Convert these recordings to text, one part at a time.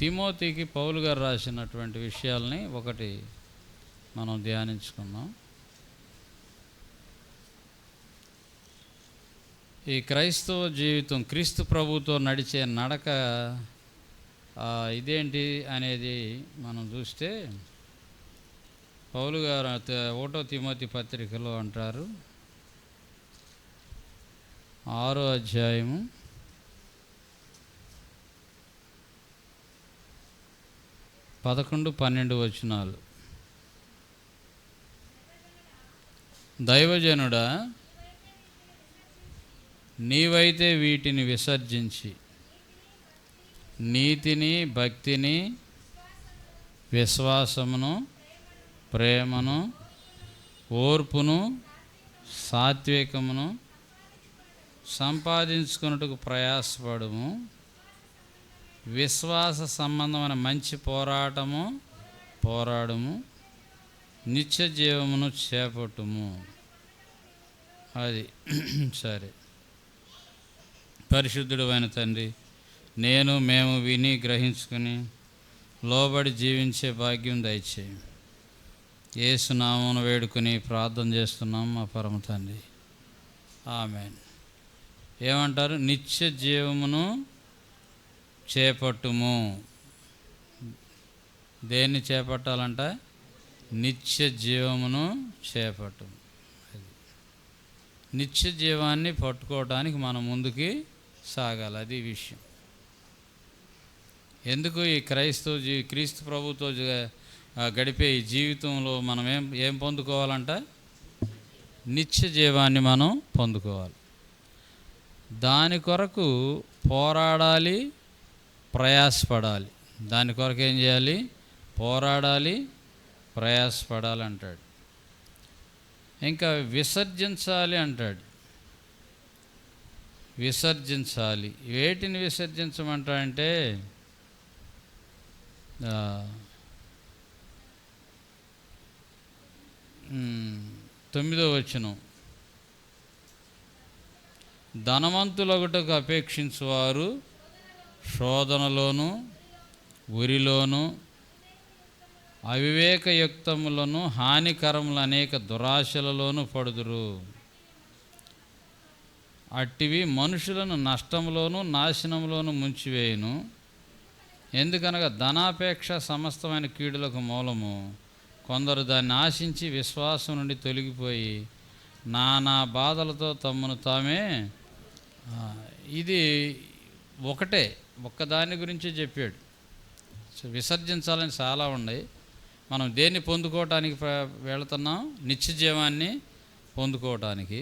తిమోతికి పౌలు గారు రాసినటువంటి విషయాల్ని ఒకటి మనం ధ్యానించుకుందాం. ఈ క్రైస్తవ జీవితం, క్రీస్తు ప్రభుతో నడిచే నడక ఇదేంటి అనేది మనం చూస్తే పౌలు గారు 1 తిమోతి పత్రికలో అంటారు, 6వ అధ్యాయము 11-12 వచనాలు. దైవజనుడా, నీవైతే వీటిని విసర్జించి నీతిని, భక్తిని, విశ్వాసమును, ప్రేమను, ఓర్పును, సాత్వికమును సంపాదించుకున్నట్టుకు ప్రయాసపడుము. విశ్వాస సంబంధమైన మంచి పోరాడము, నిత్య జీవమును చేపట్టుము. అది సరే. పరిశుద్ధుడు అయిన తండ్రి, మేము విని గ్రహించుకుని లోబడి జీవించే భాగ్యం దయచేయి. యేసు నామమున వేడుకొని ప్రార్థన చేస్తున్నాం మా పరమ తండ్రి, ఆమేన్. ఏమంటారు? నిత్య జీవమును చేపట్టుము. దేన్ని చేపట్టాలంట? నిత్య జీవమును చేపట్టుము. నిత్య జీవాన్ని పట్టుకోవడానికి మనం ముందుకి సాగాలి. అది విషయం. ఎందుకు ఈ క్రీస్తు ప్రభుతో గడిపే ఈ జీవితంలో మనం ఏం పొందుకోవాలంట? నిత్య జీవాన్ని మనం పొందుకోవాలి. దాని కొరకు పోరాడాలి, ప్రయాసపడాలి. దాని కొరకు ఏం చేయాలి? పోరాడాలి, ప్రయాసపడాలి అంటాడు. ఇంకా విసర్జించాలి అంటాడు. విసర్జించాలి. వేటిని విసర్జించమంటాడంటే 9వ వచనం, ధనవంతులొకటకు అపేక్షించువారు శోధనలోను, ఉరిలోను, అవివేకయుక్తములను, హానికరములు అనేక దురాశలలోను పడుదురు. అట్టివి మనుషులను నష్టములోను, నాశనములోను ముంచివేయును. ఎందుకనగా ధనాపేక్ష సమస్తమైన కీడులకు మూలము. కొందరు దాన్ని ఆశించి విశ్వాసం నుండి తొలగిపోయి నానా బాధలతో తమను తామే. ఇది ఒక్కదాని గురించి చెప్పాడు. విసర్జించాలని చాలా ఉన్నాయి. మనం దేన్ని పొందుకోవటానికి వెళుతున్నాం? నిత్య జీవాన్ని పొందుకోవటానికి.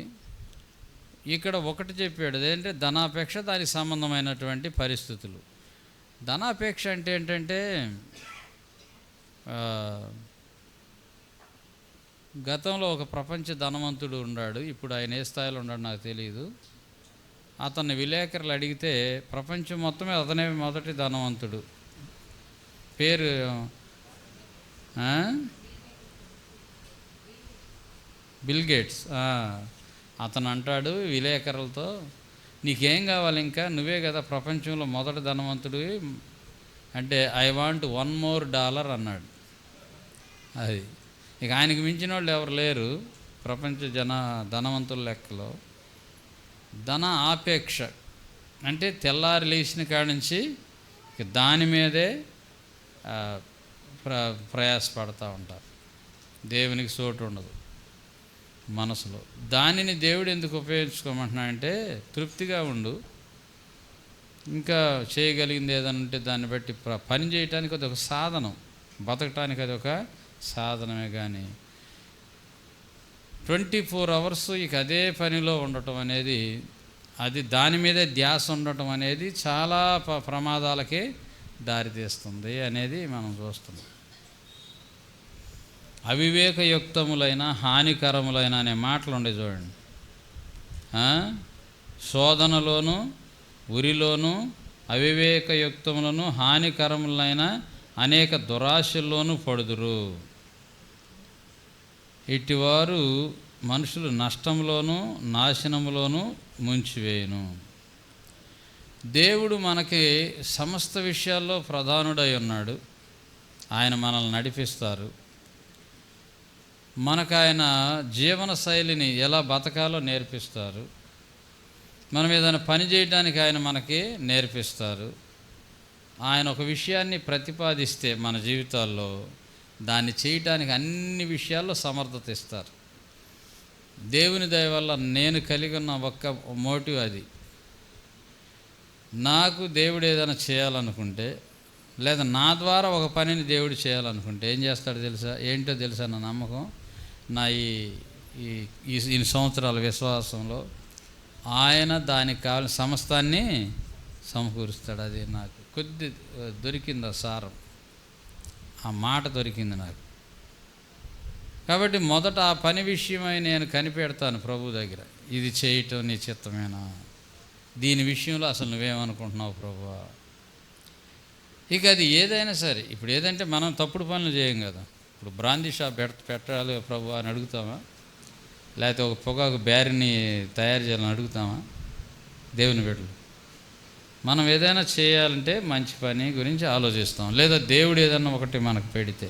ఇక్కడ ఒకటి చెప్పాడు, అదేంటే ధనాపేక్ష, దానికి సంబంధమైనటువంటి పరిస్థితులు. ధనాపేక్ష అంటే ఏంటంటే, గతంలో ఒక ప్రపంచ ధనవంతుడు ఉన్నాడు. ఇప్పుడు ఆయన ఏ స్థాయిలో ఉన్నాడు నాకు తెలియదు. అతన్ని విలేకరులు అడిగితే ప్రపంచం మొత్తమే అతనే మొదటి ధనవంతుడు. పేరు బిల్ గేట్స్. అతను అంటాడు విలేకరులతో, నీకేం కావాలి, ఇంకా నువ్వే కదా ప్రపంచంలో మొదటి ధనవంతుడు అంటే, ఐ వాంట్ $1 more అన్నాడు. అది ఇక ఆయనకు మించిన వాళ్ళు ఎవరు లేరు ప్రపంచ ధనవంతుల లెక్కలో. ధన ఆపేక్ష అంటే తెల్లారి లేచిన కాడి నుంచి దాని మీదే ప్రయాసపడతా ఉంటారు. దేవునికి చోటు ఉండదు మనసులో. దానిని దేవుడు ఎందుకు ఉపయోగించుకోమంటున్నాడంటే, తృప్తిగా ఉండు, ఇంకా చేయగలిగింది ఏదైనా ఉంటే దాన్ని బట్టి పని చేయటానికి అది ఒక సాధనం, బతకటానికి అది ఒక సాధనమే. కానీ 24 hours ఇక అదే పనిలో ఉండటం అనేది, అది దాని మీదే ధ్యాస ఉండటం అనేది చాలా ప్రమాదాలకే దారితీస్తుంది అనేది మనం చూస్తున్నాం. అవివేకయుక్తములైన, హానికరములైన అనే మాటలు ఉండే చూడండి. శోధనలోను, ఉరిలోను, అవివేకయుక్తములను, హానికరములైన అనేక దురాశల్లోనూ పడుదురు. ఇటివారు మనుషులు నష్టంలోనూ, నాశనములోనూ ముంచివేయును. దేవుడు మనకి సమస్త విషయాల్లో ప్రధానుడై ఉన్నాడు. ఆయన మనల్ని నడిపిస్తారు. మనకు ఆయన జీవన శైలిని ఎలా బతకాలో నేర్పిస్తారు. మనం ఏదైనా పని చేయడానికి ఆయన మనకి నేర్పిస్తారు. ఆయన ఒక విషయాన్ని ప్రతిపాదిస్తే మన జీవితాల్లో దాన్ని చేయటానికి అన్ని విషయాల్లో సమర్థత ఇస్తారు. దేవుని దయ వల్ల నేను కలిగి ఉన్న ఒక్క మోటివ్ అది. నాకు దేవుడు ఏదైనా చేయాలనుకుంటే, లేదా నా ద్వారా ఒక పనిని దేవుడు చేయాలనుకుంటే ఏం చేస్తాడో తెలుసా? ఏంటో తెలుసా నా నమ్మకం? నా ఈ సంవత్సరాల విశ్వాసంలో ఆయన దానికి కావాల్సిన సమస్తాన్ని సమకూరుస్తాడు. అది నాకు కొద్ది దొరికింది, ఆ సారం, ఆ మాట దొరికింది నాకు. కాబట్టి మొదట ఆ పని విషయమై నేను కనిపెడతాను ప్రభు దగ్గర. ఇది చేయటం నీ చిత్తమేనా? దీని విషయంలో అసలు నువ్వేమనుకుంటున్నావు ప్రభువా? ఇక అది ఏదైనా సరే, ఇప్పుడు ఏదంటే మనం తప్పుడు పనులు చేయం కదా. ఇప్పుడు బ్రాందీ షాప్ పెట్టాలి ప్రభు అని అడుగుతామా? లేకపోతే ఒక పొగాకు బ్యారీని తయారు చేయాలని అడుగుతామా? దేవుని బిడ్డలు మనం ఏదైనా చేయాలంటే మంచి పని గురించి ఆలోచిస్తాం. లేదా దేవుడు ఏదన్నా ఒకటి మనకు పెడితే,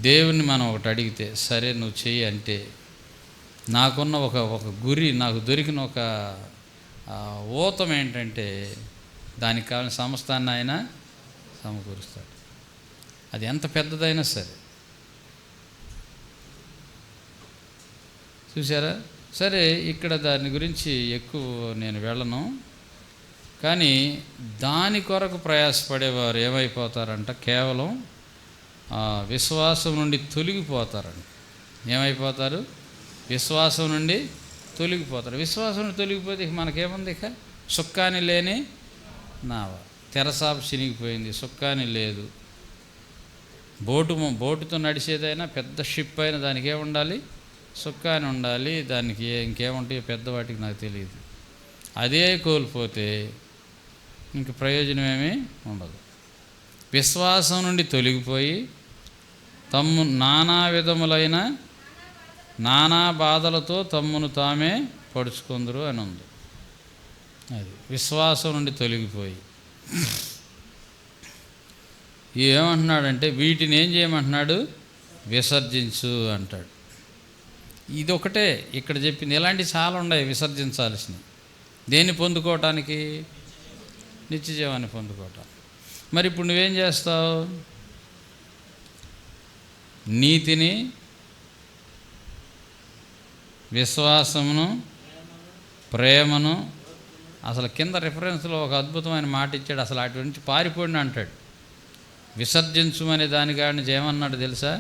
దేవుణ్ణి మనం ఒకటి అడిగితే, సరే నువ్వు చెయ్యి అంటే, నాకున్న ఒక గురి, నాకు దొరికిన ఒక ఊతం ఏంటంటే దానికి కావాల్సిన సమస్తాన్ని ఆయన సమకూరుస్తాడు. అది ఎంత పెద్దదైనా సరే. చూసారా? సరే, ఇక్కడ దాని గురించి ఎక్కువ నేను వెళ్ళను. కానీ దాని కొరకు ప్రయాసపడేవారు ఏమైపోతారంట? కేవలం విశ్వాసం నుండి తొలగిపోతారంట. ఏమైపోతారు? విశ్వాసం నుండి తొలగిపోతారు. విశ్వాసం నుండి తొలగిపోతే ఇక మనకేముంది? ఇక సుక్కాని లేని నావ, తెరసాపు చినిగిపోయింది, సుక్కాని లేదు. బోటుతో నడిచేదైనా పెద్ద షిప్ అయినా దానికి ఏముండాలి? సుక్కాని ఉండాలి. దానికి ఇంకేముంటాయో పెద్ద వాటికి నాకు తెలియదు. అదే కోల్పోతే ఇంక ప్రయోజనం ఏమీ ఉండదు. విశ్వాసం నుండి తొలగిపోయి తమ్ము నానా విధములైన నానా బాధలతో తమ్మును తామే పడుచుకుందరు అని ఉంది. అది విశ్వాసం నుండి తొలగిపోయి ఏమంటున్నాడంటే వీటిని ఏం చేయమంటున్నాడు? విసర్జించు అంటాడు. ఇది ఒకటే ఇక్కడ చెప్పింది. ఇలాంటివి చాలా ఉన్నాయి విసర్జించాల్సినవి. దేన్ని పొందుకోవటానికి? నిత్య జీవాన్ని పొందుకోవటానికి. మరి ఇప్పుడు నువ్వేం చేస్తావు? నీతిని, విశ్వాసమును, ప్రేమను, అసలు కింద రిఫరెన్స్లో ఒక అద్భుతమైన మాట ఇచ్చాడు. అసలు అటు నుంచి పారిపోండి అంటాడు. విసర్జించమనే దానికాడిని ఏమన్నాడు తెలుసా?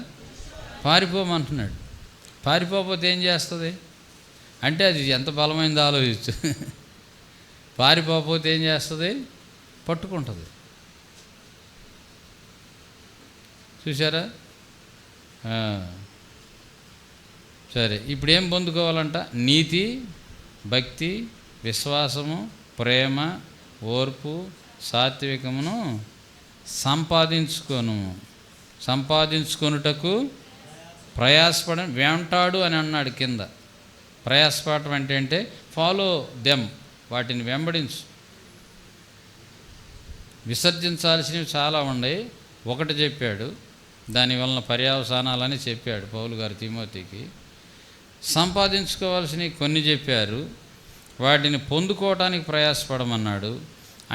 పారిపోమంటున్నాడు. పారిపోకపోతే ఏం చేస్తుంది అంటే అది ఎంత బలమైందో ఆలోచించు. పారిపోకపోతే ఏం చేస్తుంది? పట్టుకుంటుంది. చూసారా? సరే, ఇప్పుడు ఏం పొందుకోవాలంట? నీతి, భక్తి, విశ్వాసము, ప్రేమ, ఓర్పు, సాత్వికమును సంపాదించుకొనుటకు ప్రయాసపడ వెంటాడు అని అన్నాడు కింద. ప్రయాసపడటం అంటే ఫాలో దెమ్, వాటిని వెంబడించు. విసర్జించాల్సినవి చాలా ఉన్నాయి. ఒకటి చెప్పాడు, దానివలన పర్యవసానాలని చెప్పాడు పౌలు గారు తిమోతికి. సంపాదించుకోవాల్సినవి కొన్ని చెప్పారు, వాటిని పొందుకోవటానికి ప్రయాసపడమన్నాడు.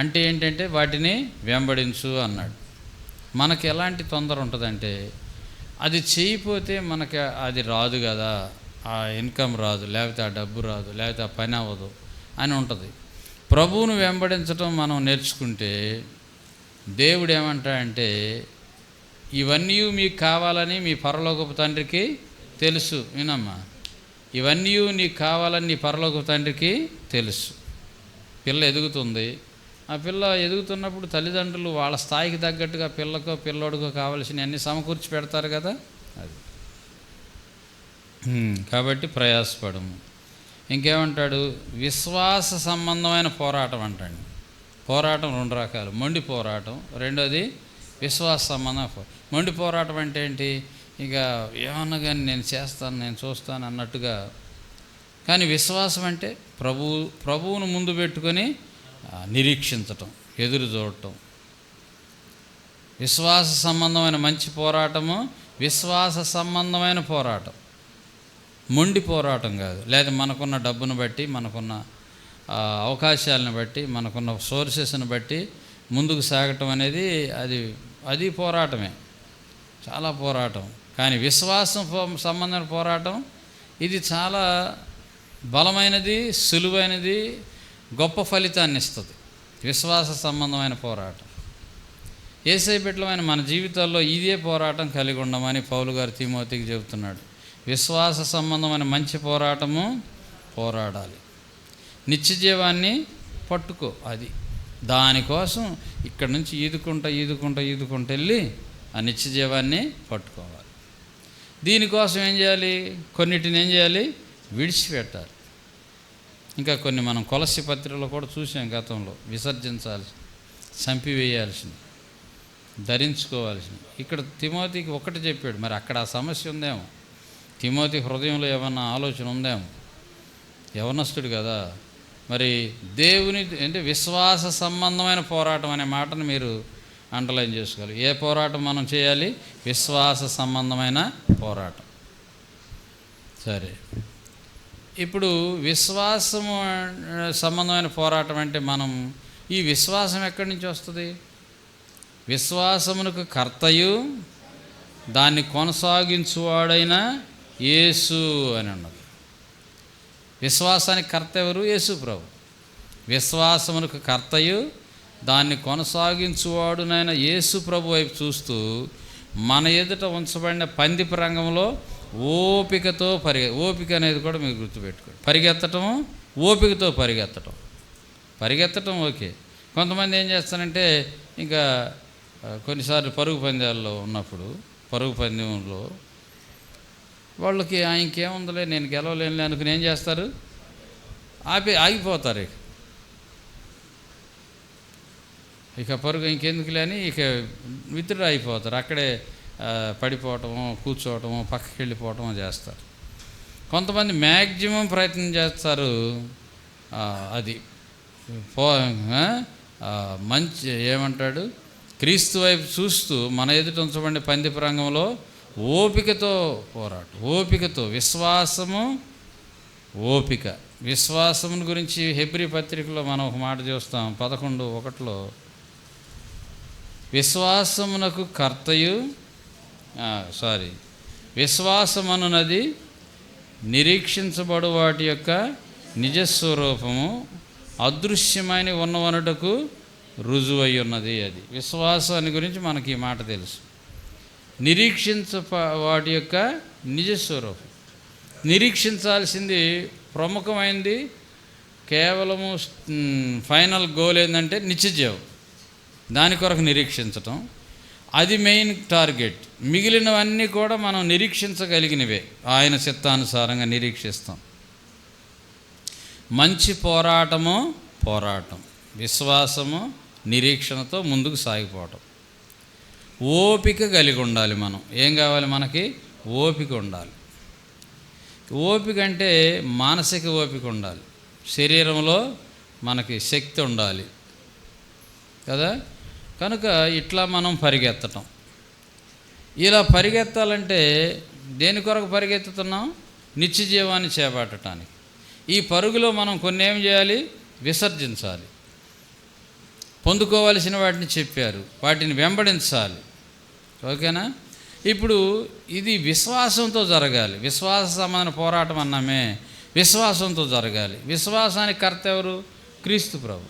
అంటే ఏంటంటే వాటిని వెంబడించు అన్నాడు. మనకి ఎలాంటి తొందర ఉంటుందంటే అది చేయకపోతే మనకి అది రాదు కదా, ఆ ఇన్కమ్ రాదు, లేకపోతే ఆ డబ్బు రాదు, లేకపోతే ఆ పని అవ్వదు అని ఉంటుంది. ప్రభువును వెంబడించడం మనం నేర్చుకుంటే దేవుడు ఏమంటాడంటే ఇవన్నీ మీకు కావాలని మీ పరలోకపు తండ్రికి తెలుసు. వినమ్మా, ఇవన్నీ నీకు కావాలని నీ పరలోకపు తండ్రికి తెలుసు. పిల్ల ఎదుగుతుంది. ఆ పిల్ల ఎదుగుతున్నప్పుడు తల్లిదండ్రులు వాళ్ళ స్థాయికి తగ్గట్టుగా పిల్లకో పిల్లోడికో కావాల్సిన అన్ని సమకూర్చి పెడతారు కదా. అది కాబట్టి ప్రయాసపడము. ఇంకేమంటాడు? విశ్వాస సంబంధమైన పోరాటం అంటాడు. పోరాటం రెండు రకాలు. మొండి పోరాటం, రెండోది విశ్వాస సంబంధం. మొండి పోరాటం అంటే ఏంటి? ఇక ఏమన్నా కానీ నేను చేస్తాను, నేను చూస్తాను అన్నట్టుగా. కానీ విశ్వాసం అంటే ప్రభువును ముందు పెట్టుకొని నిరీక్షించటం, ఎదురు చూడటం. విశ్వాస సంబంధమైన మంచి పోరాటము విశ్వాస సంబంధమైన పోరాటం, మొండి పోరాటం కాదు. లేదా మనకున్న డబ్బును బట్టి, మనకున్న అవకాశాలను బట్టి, మనకున్న సోర్సెస్ని బట్టి ముందుకు సాగటం అనేది అది పోరాటమే, చాలా పోరాటం. కానీ విశ్వాసం సంబంధమైన పోరాటం ఇది చాలా బలమైనది, సులువైనది, గొప్ప ఫలితాన్ని ఇస్తుంది. విశ్వాస సంబంధమైన పోరాటం యేసయ్య బిడ్డలమైన మన జీవితాల్లో ఇదే పోరాటం కలిగి ఉండమని పౌలు గారు తిమోతికి చెబుతున్నాడు. విశ్వాస సంబంధమైన మంచి పోరాటము పోరాడాలి. నిత్య జీవాన్ని పట్టుకో. అది దానికోసం ఇక్కడ నుంచి ఈదుకుంటూ వెళ్ళి ఆ నిత్య జీవాన్ని పట్టుకోవాలి. దీనికోసం ఏం చేయాలి? కొన్నిటిని ఏం చేయాలి? విడిచిపెట్టాలి. ఇంకా కొన్ని మనం కొలసి పత్రికలో కూడా చూసాం గతంలో. విసర్జించాల్సి, చంపివేయాల్సింది, ధరించుకోవాల్సింది. ఇక్కడ తిమోతికి ఒకటి చెప్పాడు. మరి అక్కడ ఆ సమస్య ఉందేమో, తిమోతి హృదయంలో ఏమన్నా ఆలోచన ఉందేమో. యవనస్తుడు కదా. మరి దేవుని అంటే విశ్వాస సంబంధమైన పోరాటం అనే మాటను మీరు అండర్లైన్ చేసుకోవాలి. ఏ పోరాటం మనం చేయాలి? విశ్వాస సంబంధమైన పోరాటం. సరే, ఇప్పుడు విశ్వాసము సంబంధమైన పోరాటం అంటే మనం ఈ విశ్వాసం ఎక్కడి నుంచి వస్తుంది? విశ్వాసమునకు కర్తయు దాన్ని కొనసాగించువాడైన యేసు అని ఉన్నది. విశ్వాసానికి కర్త ఎవరు? యేసు ప్రభు. విశ్వాసమునకు కర్తయు దాన్ని కొనసాగించువాడునైన యేసు ప్రభు వైపు చూస్తూ మన ఎదుట ఉంచబడిన పందిపు రంగంలో ఓపికతో ఓపిక అనేది కూడా మీరు గుర్తుపెట్టుకోండి. పరిగెత్తటము, ఓపికతో పరిగెత్తటం ఓకే. కొంతమంది ఏం చేస్తారంటే ఇంకా కొన్నిసార్లు పరుగు పందాల్లో ఉన్నప్పుడు, పరుగు పందెంలో వాళ్ళకి ఇంకేముందిలే నేను గెలవలేనులే అనుకుని ఏం చేస్తారు? ఆగిపోతారు. ఇక పరుగు ఇంకెందుకులే అని ఇక విత్డ్రా అయిపోతారు. అక్కడే పడిపోవటము, కూర్చోవటము, పక్కకి వెళ్ళిపోవటము చేస్తారు. కొంతమంది మ్యాక్సిమం ప్రయత్నం చేస్తారు. అది మంచి ఏమంటాడు? క్రీస్తు వైపు చూస్తూ మన ఎదుట ఉంచబడిన పందిపు రంగంలో ఓపికతో పోరాటం, ఓపికతో విశ్వాసము, ఓపిక. విశ్వాసమును గురించి హెబ్రీ పత్రికలో మనం ఒక మాట చూస్తాం. 11:1 విశ్వాసమునకు కర్తయు విశ్వాసమనున్నది నిరీక్షించబడు వాటి యొక్క నిజస్వరూపము, అదృశ్యమైన ఉన్నవనుటకు రుజువై ఉన్నది. అది విశ్వాసాన్ని గురించి మనకి ఈ మాట తెలుసు. వాటి యొక్క నిజస్వరూపం. నిరీక్షించాల్సింది ప్రముఖమైనది, కేవలము ఫైనల్ గోల్ ఏంటంటే నిత్యజీవం. దాని కొరకు నిరీక్షించటం, అది మెయిన్ టార్గెట్. మిగిలినవన్నీ కూడా మనం నిరీక్షించగలిగినవే, ఆయన చిత్తానుసారంగా నిరీక్షిస్తాం. మంచి పోరాటం విశ్వాసము, నిరీక్షణతో ముందుకు సాగిపోవటం. ఓపిక కలిగి ఉండాలి. మనం ఏం కావాలి? మనకి ఓపిక ఉండాలి. ఓపిక అంటే మానసిక ఓపిక ఉండాలి, శరీరంలో మనకి శక్తి ఉండాలి కదా. కనుక ఇట్లా మనం పరిగెత్తటం. ఇలా పరిగెత్తాలంటే దేని కొరకు పరిగెత్తుతున్నాం? నిత్య జీవాన్ని చేపట్టడానికి. ఈ పరుగులో మనం కొన్ని ఏం చేయాలి? విసర్జించాలి. పొందుకోవాల్సిన వాటిని చెప్పారు, వాటిని వెంబడించాలి. ఓకేనా? ఇప్పుడు ఇది విశ్వాసంతో జరగాలి. విశ్వాస సమాన పోరాటం అన్నామే, విశ్వాసంతో జరగాలి. విశ్వాసానికి కర్త ఎవరు? క్రీస్తు ప్రభు.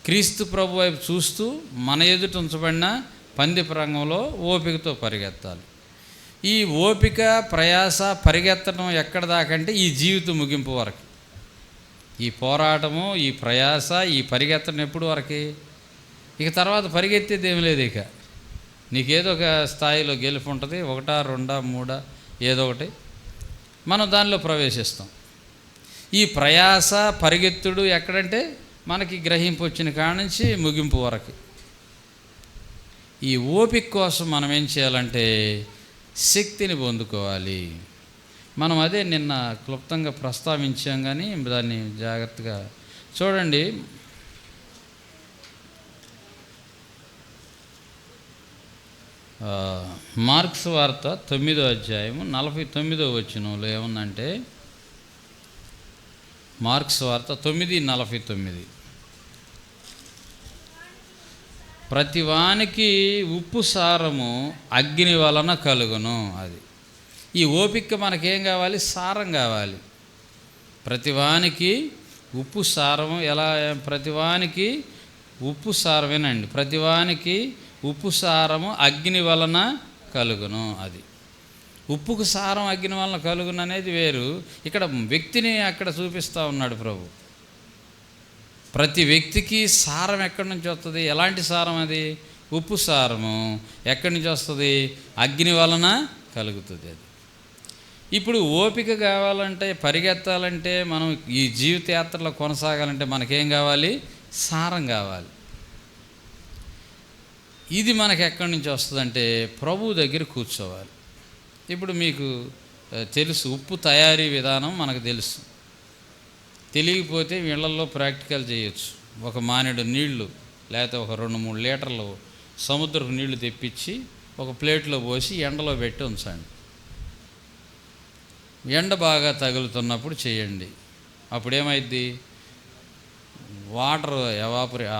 క్రీస్తు ప్రభు వైపు చూస్తూ మన ఎదుట ఉంచబడిన పందిపు రంగంలో ఓపికతో పరిగెత్తాలి. ఈ ఓపిక, ప్రయాస, పరిగెత్తడం ఎక్కడ దాకంటే ఈ జీవితం ముగింపు వరకు. ఈ పోరాటము, ఈ ప్రయాస, ఈ పరిగెత్తడం ఎప్పుడు వరకు? ఇక తర్వాత పరిగెత్తేది ఏమి లేదు. ఇక నీకేదో ఒక స్థాయిలో గెలుపు ఉంటుంది, 1, 2, 3 ఏదో ఒకటి, మనం దానిలో ప్రవేశిస్తాం. ఈ ప్రయాస, పరిగెత్తుడు ఎక్కడంటే మనకి గ్రహింపు వచ్చిన కాడ నుంచి ముగింపు వరకు. ఈ ఓపిక కోసం మనం ఏం చేయాలంటే శక్తిని పొందుకోవాలి. మనం అదే నిన్న క్లుప్తంగా ప్రస్తావించాం, కానీ దాన్ని జాగ్రత్తగా చూడండి. ఆ, మార్క్స్ వార్త 9వ అధ్యాయము 49వ వచనంలో ఏముందంటే, మార్క్స్ వార్త 9:49, ప్రతివానికి ఉప్పు సారము అగ్ని వలన కలుగును. అది ఈ ఓపిక మనకేం కావాలి? సారం కావాలి. ప్రతివానికి ఉప్పు సారము ఎలా? ప్రతివానికి ఉప్పు సారమేనండి. ప్రతివానికి ఉప్పు సారము అగ్ని వలన కలుగును. అది ఉప్పుకు సారం అగ్ని వలన కలుగును అనేది వేరు. ఇక్కడ వ్యక్తిని అక్కడ చూపిస్తూ ఉన్నాడు ప్రభు. ప్రతి వ్యక్తికి సారం ఎక్కడి నుంచి వస్తుంది? ఎలాంటి సారం అది? ఉప్పు సారము ఎక్కడి నుంచి వస్తుంది? అగ్ని వలన కలుగుతుంది. అది ఇప్పుడు ఓపిక కావాలంటే, పరిగెత్తాలంటే, మనం ఈ జీవితయాత్రలో కొనసాగాలంటే మనకేం కావాలి? సారం కావాలి. ఇది మనకు ఎక్కడి నుంచి వస్తుందంటే ప్రభువు దగ్గర కూర్చోవాలి. ఇప్పుడు మీకు తెలుసు, ఉప్పు తయారీ విధానం మనకు తెలుసు. తెలియకపోతే వీళ్ళల్లో ప్రాక్టికల్ చేయొచ్చు. ఒక మానేడు నీళ్లు లేకపోతే ఒక 2-3 లీటర్లు సముద్రపు నీళ్లు తెప్పించి ఒక ప్లేట్లో పోసి ఎండలో పెట్టి ఉంచండి. ఎండ బాగా తగులుతున్నప్పుడు చేయండి. అప్పుడేమైద్ది? వాటర్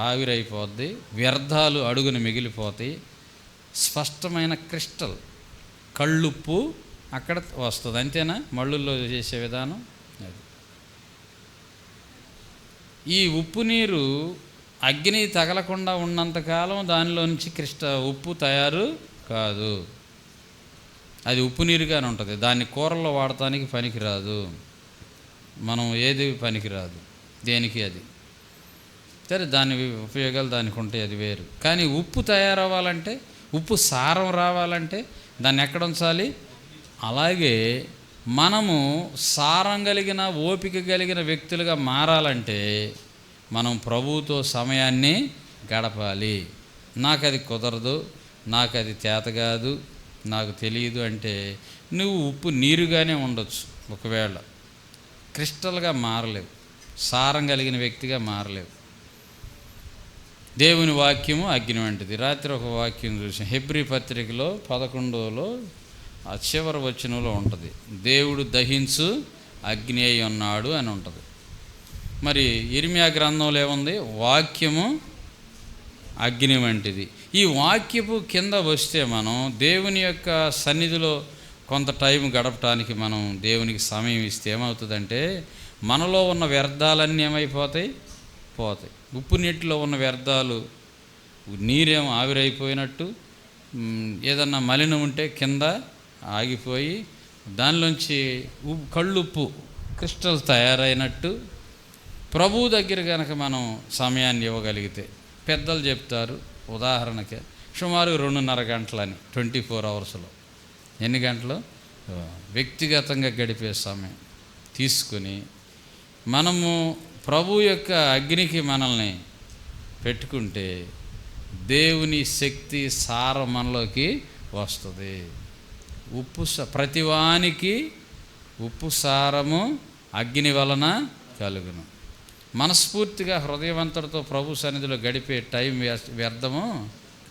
ఆవిరైపోద్ది, వ్యర్థాలు అడుగున మిగిలిపోతాయి, స్పష్టమైన క్రిస్టల్ కళ్ళుప్పు అక్కడ వస్తుంది. అంతేనా? మళ్ళుల్లో చేసే విధానం అది. ఈ ఉప్పు నీరు అగ్ని తగలకుండా ఉన్నంతకాలం దానిలో నుంచి ఉప్పు తయారు కాదు. అది ఉప్పు నీరుగానే ఉంటుంది. దాన్ని కూరల్లో వాడటానికి పనికిరాదు. మనం ఏది పనికిరాదు దేనికి. అది సరే, దాని ఉపయోగాలు దానికి ఉంటాయి, అది వేరు. కానీ ఉప్పు తయారవ్వాలంటే, ఉప్పు సారం రావాలంటే దాన్ని ఎక్కడ ఉంచాలి? అలాగే మనము సారం కలిగిన, ఓపిక కలిగిన వ్యక్తులుగా మారాలంటే మనం ప్రభువుతో సమయాన్ని గడపాలి. నాకు అది కుదరదు, నాకు అది చేత కాదు, నాకు తెలియదు అంటే నువ్వు ఉప్పు నీరుగానే ఉండొచ్చు. ఒకవేళ క్రిస్టల్గా మారలేవు, సారం కలిగిన వ్యక్తిగా మారలేవు. దేవుని వాక్యము అగ్ని వంటిది. రాత్రి ఒక వాక్యం చూసాం, హెబ్రీ పత్రికలో 11లో ఆ చివరి వచనంలో ఉంటుంది, దేవుడు దహించు అగ్ని అయి ఉన్నాడు అని ఉంటుంది. మరి ఇర్మియా గ్రంథంలో ఏముంది? వాక్యము అగ్ని వంటిది. ఈ వాక్యపు కింద వస్తే మనం దేవుని యొక్క సన్నిధిలో కొంత టైం గడపటానికి మనం దేవునికి సమయం ఇస్తే ఏమవుతుందంటే మనలో ఉన్న వ్యర్థాలన్నీ ఏమైపోతాయి? పోతాయి. ఉప్పు నీటిలో ఉన్న వ్యర్థాలు, నీరేమో ఆవిరైపోయినట్టు, ఏదన్నా మలినం ఉంటే కింద ఆగిపోయి దానిలోంచి కళ్ళుప్పు క్రిస్టల్ తయారైనట్టు ప్రభువు దగ్గర కనుక మనం సమయాన్ని ఇవ్వగలిగితే, పెద్దలు చెప్తారు ఉదాహరణకి సుమారు 2.5 గంటలని 24 అవర్స్లో ఎన్ని గంటలు వ్యక్తిగతంగా గడిపే సమయం తీసుకుని మనము ప్రభు యొక్క అగ్నికి మనల్ని పెట్టుకుంటే దేవుని శక్తి సారం మనలోకి వస్తుంది. ప్రతివానికి ఉప్పు సారము అగ్ని వలన కలుగును. మనస్ఫూర్తిగా హృదయవంతుడితో ప్రభు సన్నిధిలో గడిపే టైం వ్యర్థము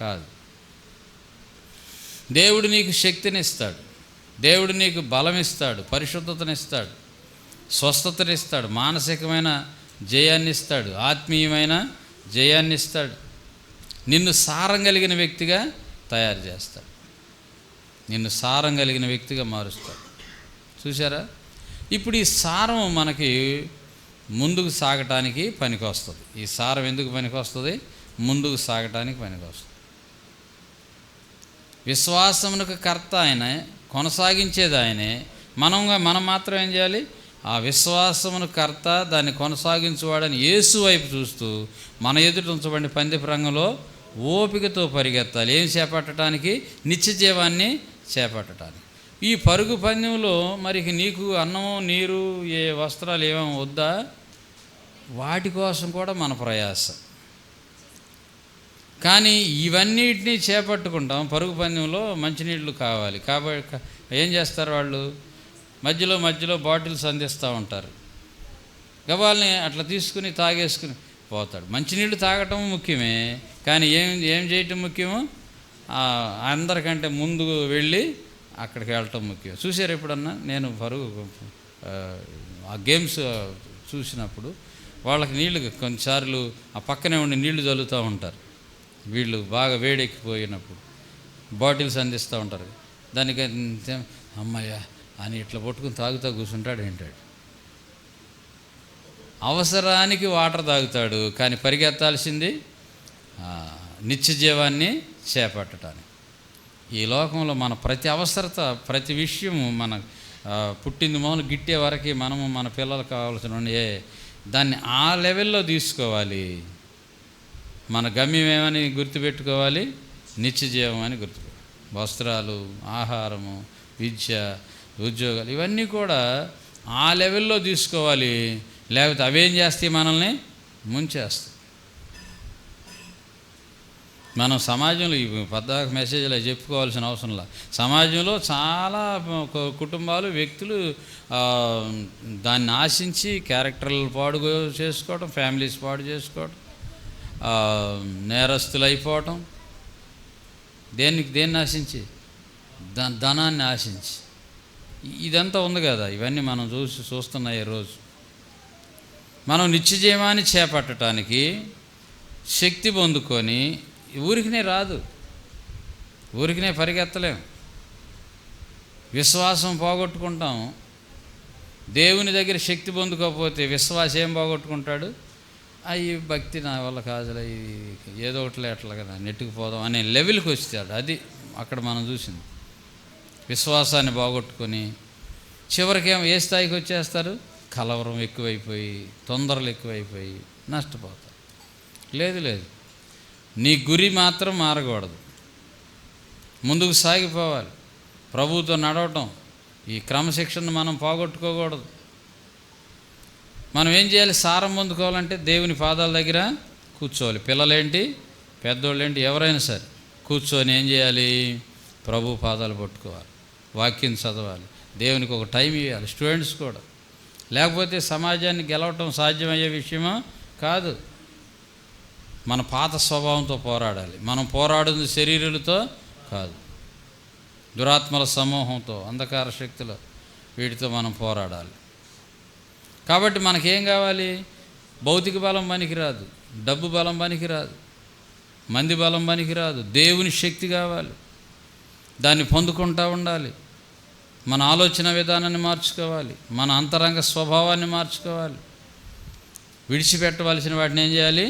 కాదు. దేవుడు నీకు శక్తినిస్తాడు, దేవుడు నీకు బలం ఇస్తాడు, పరిశుద్ధతనిస్తాడు, స్వస్థతనిస్తాడు, మానసికమైన జయాన్ని ఇస్తాడు, ఆత్మీయమైన జయాన్ని ఇస్తాడు. నిన్ను సారం కలిగిన వ్యక్తిగా తయారు చేస్తాడు, నిన్ను సారం కలిగిన వ్యక్తిగా మారుస్తాడు. చూసారా? ఇప్పుడు ఈ సారం మనకి ముందుకు సాగటానికి పనికి వస్తుంది. ఈ సారం ఎందుకు పనికి వస్తుంది? ముందుకు సాగటానికి పనికి వస్తుంది. విశ్వాసమునకు కర్త ఆయనే, కొనసాగించేది ఆయనే. మనం మాత్రం ఏం చేయాలి? ఆ విశ్వాసమును కర్త, దాన్ని కొనసాగించువాడని యేసు వైపు చూస్తూ మన ఎదుట ఉంచబడిన పందెపు రంగంలో ఓపికతో పరిగెత్తాలి. ఏం చేపట్టడానికి? నిత్య జీవాన్ని చేపట్టడానికి. ఈ పరుగు పందెంలో మరి నీకు అన్నము, నీరు, ఏ వస్త్రాలు ఏమేమి వద్దా? వాటి కోసం కూడా మన ప్రయాస. కానీ ఇవన్నిటినీ చేపట్టుకుంటాం. పరుగు పందెంలో మంచినీళ్ళు కావాలి కాబట్టి ఏం చేస్తారు వాళ్ళు? మధ్యలో బాటిల్స్ అందిస్తూ ఉంటారు. గవాల్ని అట్లా తీసుకుని తాగేసుకుని పోతాడు. మంచినీళ్ళు తాగటం ముఖ్యమే, కానీ ఏం చేయటం ముఖ్యము? అందరికంటే ముందు వెళ్ళి అక్కడికి వెళ్ళటం ముఖ్యం. చూసారు ఎప్పుడన్నా? నేను ఆ గేమ్స్ చూసినప్పుడు వాళ్ళకి నీళ్లు కొన్నిసార్లు ఆ పక్కనే ఉండి నీళ్లు చల్లుతూ ఉంటారు. వీళ్ళు బాగా వేడెక్కిపోయినప్పుడు బాటిల్స్ అందిస్తూ ఉంటారు. దానికి అమ్మయ్య అని ఇట్లా పట్టుకుని తాగుతూ కూర్చుంటాడు. ఏంటాడు అవసరానికి వాటర్ తాగుతాడు, కానీ పరిగెత్తాల్సింది నిత్య జీవాన్ని చేపట్టడానికి. ఈ లోకంలో మన ప్రతి అవసరత, ప్రతి విషయము మన పుట్టింది మొదలు గిట్టే వరకు మనము మన పిల్లలకు కావాల్సిన దాన్ని ఆ లెవెల్లో తీసుకోవాలి. మన గమ్యం ఏమని గుర్తుపెట్టుకోవాలి? నిత్య జీవం అని గుర్తుపెట్టుకోవాలి. వస్త్రాలు, ఆహారము, విద్య, ఉద్యోగాలు ఇవన్నీ కూడా ఆ లెవెల్లో తీసుకోవాలి. లేకపోతే అవేం చేస్తాయి? మనల్ని ముంచేస్తాయి. మనం సమాజంలో ఈ పద్దాక మెసేజ్లో చెప్పుకోవాల్సిన అవసరంలా, సమాజంలో చాలా కుటుంబాలు, వ్యక్తులు దాన్ని ఆశించి క్యారెక్టర్లు పాడు చేసుకోవడం, ఫ్యామిలీస్ పాడు చేసుకోవడం, నేరస్తులు అయిపోవటం. దేన్ని ఆశించి? ధనాన్ని ఆశించి. ఇదంతా ఉంది కదా, ఇవన్నీ మనం చూస్తున్నాయి. రోజు మనం నిత్యజీవాన్ని చేపట్టడానికి శక్తి పొందుకొని ఊరికినే రాదు, ఊరికినే పరిగెత్తలేం. విశ్వాసం పోగొట్టుకుంటాం. దేవుని దగ్గర శక్తి పొందుకోకపోతే విశ్వాసం ఏం పోగొట్టుకుంటాడు? అయ్యి భక్తి నా వల్ల కాదులే, ఏదో ఒకటిలే అట్లా కదా నెట్టుకుపోదాం అనే లెవెల్కి వచ్చాడు. అది అక్కడ మనం చూసింది. విశ్వాసాన్ని పోగొట్టుకొని చివరికేమో ఏ స్థాయికి వచ్చేస్తారు? కలవరం ఎక్కువైపోయి, తొందరలు ఎక్కువైపోయి నష్టపోతారు. లేదు, నీ గురి మాత్రం మారకూడదు. ముందుకు సాగిపోవాలి. ప్రభువుతో నడవటం, ఈ క్రమశిక్షణను మనం పోగొట్టుకోకూడదు. మనం ఏం చేయాలి? సారం పొందుకోవాలంటే దేవుని పాదాల దగ్గర కూర్చోవాలి. పిల్లలేంటి, పెద్దోళ్ళేంటి, ఎవరైనా సరే కూర్చొని ఏం చేయాలి? ప్రభు పాదాలు పట్టుకోవాలి, వాక్యం చదవాలి, దేవునికి ఒక టైం ఇవ్వాలి. స్టూడెంట్స్ కూడా. లేకపోతే సమాజాన్ని గెలవటం సాధ్యమయ్యే విషయమా కాదు. మన పాత స్వభావంతో పోరాడాలి. మనం పోరాడుతుంది శరీరులతో కాదు, దురాత్మల సమూహంతో, అంధకార శక్తులు, వీటితో మనం పోరాడాలి. కాబట్టి మనకేం కావాలి? భౌతిక బలం పనికిరాదు, డబ్బు బలం పనికిరాదు, మంది బలం పనికిరాదు. దేవుని శక్తి కావాలి. దాన్ని పొందుకుంటూ ఉండాలి. మన ఆలోచన విధానాన్ని మార్చుకోవాలి, మన అంతరంగ స్వభావాన్ని మార్చుకోవాలి. విడిచిపెట్టవలసిన వాటిని ఏం చేయాలి?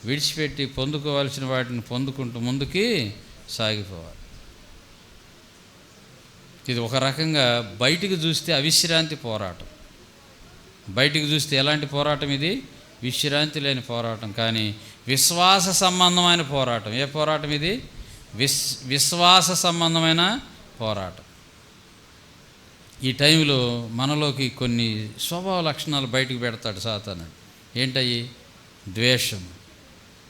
విడిచిపెట్టి పొందుకోవాల్సిన వాటిని పొందుకుంటూ ముందుకి సాగిపోవాలి. ఇది ఒక రకంగా బయటికి చూస్తే అవిశ్రాంతి పోరాటం. బయటికి చూస్తే ఎలాంటి పోరాటం ఇది? విశ్రాంతి లేని పోరాటం. కానీ విశ్వాస సంబంధమైన పోరాటం. ఏ పోరాటం ఇది? విశ్వాస సంబంధమైన పోరాటం. ఈ టైంలో మనలోకి కొన్ని స్వభావ లక్షణాలు బయటకు పెడతాడు సాతానుడు. ఏంటయ్యి? ద్వేషము,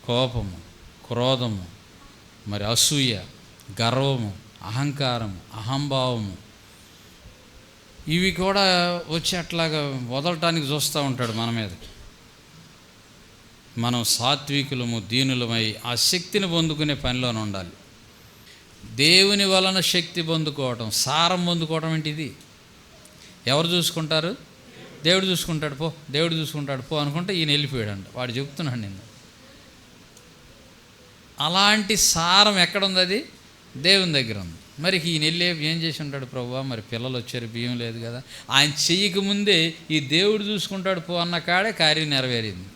కోపము, క్రోధము, మరి అసూయ, గర్వము, అహంకారము, అహంభావము, ఇవి కూడా వచ్చి అట్లాగా వదలటానికి చూస్తూ ఉంటాడు మన మీద. మనం సాత్వికులము, దీనులమై ఆ శక్తిని పొందుకునే పనిలోనే ఉండాలి. దేవుని వలన శక్తి పొందుకోవటం, సారం పొందుకోవటం ఏంటి? ఇది ఎవరు చూసుకుంటారు? దేవుడు చూసుకుంటాడు పో, దేవుడు చూసుకుంటాడు పో అనుకుంటే ఈయన వెళ్ళిపోయాడంట. వాడు చెప్తున్నాడు నిన్ను. అలాంటి సారం ఎక్కడుంది? అది దేవుని దగ్గర ఉంది. మరి ఈయన వెళ్ళి ఏం చేసి ఉంటాడు? ప్రభువా, మరి పిల్లలు వచ్చారు, బియ్యం లేదు కదా. ఆయన చెయ్యక ముందే ఈ దేవుడు చూసుకుంటాడు పో అన్న కాడే కార్యం నెరవేరింది.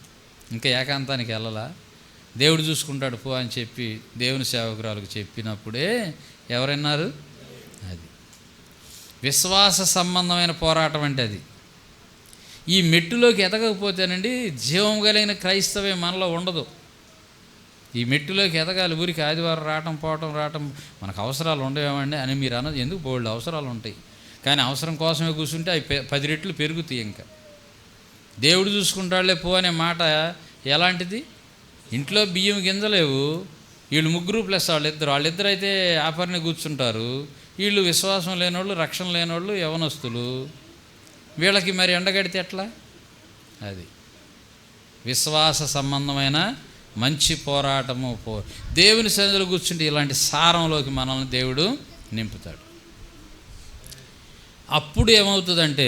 ఇంకా ఏకాంతానికి వెళ్ళలా. దేవుడు చూసుకుంటాడు పో అని చెప్పి దేవుని సేవకురాలకు చెప్పినప్పుడే ఎవరన్నారు? అది విశ్వాస సంబంధమైన పోరాటం అంటే అది. ఈ మెట్టులోకి ఎదగకపోతేనండి జీవం కలిగిన క్రైస్తవే మనలో ఉండదు. ఈ మెట్టులోకి ఎదగాలి. ఊరికి ఆదివారం రావటం మనకు అవసరాలు ఉండవేమండి అని మీరు అన్నది ఎందుకు? బోల్డ్ అవసరాలు ఉంటాయి, కానీ అవసరం కోసమే కూర్చుంటే అవి 10 రెట్లు పెరుగుతాయి. ఇంకా దేవుడు చూసుకుంటాడులే పో అనే మాట ఎలాంటిది? ఇంట్లో బియ్యం గింజలేవు, వీళ్ళు ముగ్గురు ప్లస్ వాళ్ళిద్దరు అయితే ఆపరిని కూర్చుంటారు. వీళ్ళు విశ్వాసం లేనోళ్ళు, రక్షణ లేనోళ్ళు, యవనస్తులు. వీళ్ళకి మరి ఎండగడితే ఎట్లా? అది విశ్వాస సంబంధమైన మంచి పోరాటము దేవుని సన్నిధిలో కూర్చుంటే ఇలాంటి సారంలోకి మనల్ని దేవుడు నింపుతాడు. అప్పుడు ఏమవుతుందంటే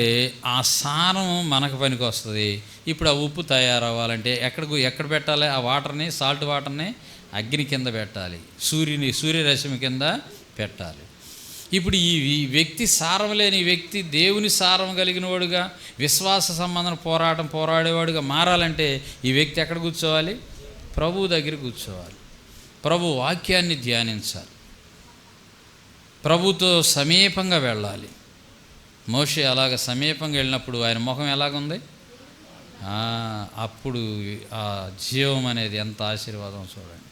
ఆ సారం మనకు పనికి వస్తుంది. ఇప్పుడు ఆ ఉప్పు తయారవ్వాలంటే ఎక్కడ పెట్టాలి? ఆ వాటర్ని, సాల్ట్ వాటర్ని అగ్ని కింద పెట్టాలి, సూర్యరశ్మి కింద పెట్టాలి. ఇప్పుడు ఈ వ్యక్తి సారం లేని వ్యక్తి దేవుని సారం కలిగిన వాడుగా, విశ్వాస సంబంధం పోరాడేవాడుగా మారాలంటే ఈ వ్యక్తి ఎక్కడ కూర్చోవాలి? ప్రభువు దగ్గర కూర్చోవాలి. ప్రభు వాక్యాన్ని ధ్యానించాలి, ప్రభుతో సమీపంగా వెళ్ళాలి. మోషే అలాగ సమీపంగా వెళ్ళినప్పుడు ఆయన ముఖం ఎలాగుంది? అప్పుడు ఆ జీవం అనేది ఎంత ఆశీర్వాదం చూడండి.